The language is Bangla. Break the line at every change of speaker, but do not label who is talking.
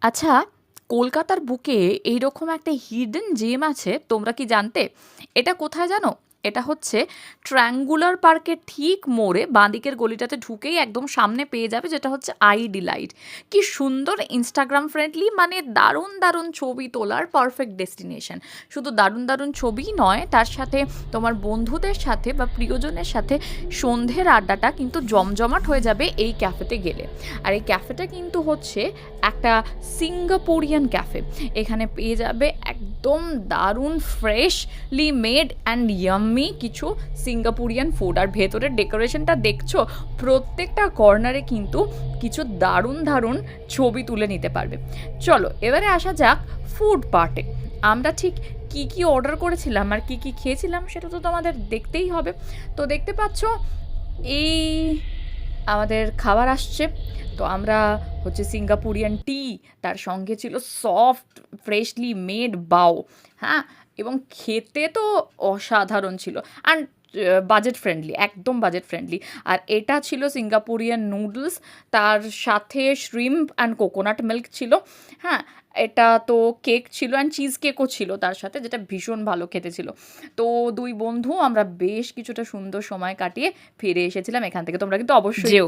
আচ্ছা, কলকাতার বুকে এইরকম একটা হিডেন জেম আছে, তোমরা কি জানতে? এটা কোথায় জানো? এটা হচ্ছে ট্রায়াঙ্গুলার পার্কের ঠিক মোড়ে বাঁদিকের গলিটাতে ঢুকেই একদম সামনে পেয়ে যাবে, যেটা হচ্ছে আই ডিলাইট। কি সুন্দর ইনস্টাগ্রাম ফ্রেন্ডলি, মানে দারুণ দারুণ ছবি তোলার পারফেক্ট ডেস্টিনেশন। শুধু দারুণ দারুণ ছবিই নয়, তার সাথে তোমার বন্ধুদের সাথে বা প্রিয়জনের সাথে সন্ধ্যের আড্ডাটা কিন্তু জমজমাট হয়ে যাবে এই ক্যাফেতে গেলে। আর এই ক্যাফেটা কিন্তু হচ্ছে একটা সিঙ্গাপুরিয়ান ক্যাফে। এখানে পেয়ে যাবে একদম দারুণ ফ্রেশলি মেড অ্যান্ড ইয়াম্মি কিছু সিঙ্গাপুরিয়ান ফুড। আর ভেতরের ডেকোরেশনটা দেখছো, প্রত্যেকটা কর্নারে কিন্তু কিছু দারুণ দারুণ ছবি তুলে নিতে পারবে। চলো এবারে আসা যাক ফুড পার্টে। আমরা ঠিক কি কি অর্ডার করেছিলাম আর কি কি খেয়েছিলাম সেটা তো তোমাদের দেখতেই হবে। তো দেখতে পাচ্ছ, এই আমাদের খাবার আসছে। তো আমরা হচ্ছে সিঙ্গাপুরিয়ান টি, তার সঙ্গে ছিল সফট ফ্রেশলি মেড বাও। হ্যাঁ, এবং খেতে তো অসাধারণ ছিল। অ্যান্ড বাজেট ফ্রেন্ডলি, একদম বাজেট ফ্রেন্ডলি। আর এটা ছিল সিঙ্গাপুরিয়ান নুডলস, তার সাথে শ্রিম্প অ্যান্ড কোকোনাট মিল্ক ছিল। হ্যাঁ, এটা তো কেক ছিল অ্যান্ড চিজ কেকও ছিল তার সাথে, যেটা ভীষণ ভালো খেতে ছিল। তো দুই বন্ধু আমরা বেশ কিছুটা সুন্দর সময় কাটিয়ে ফিরে এসেছিলাম এখান থেকে। তোমরা কিন্তু অবশ্যই যেও।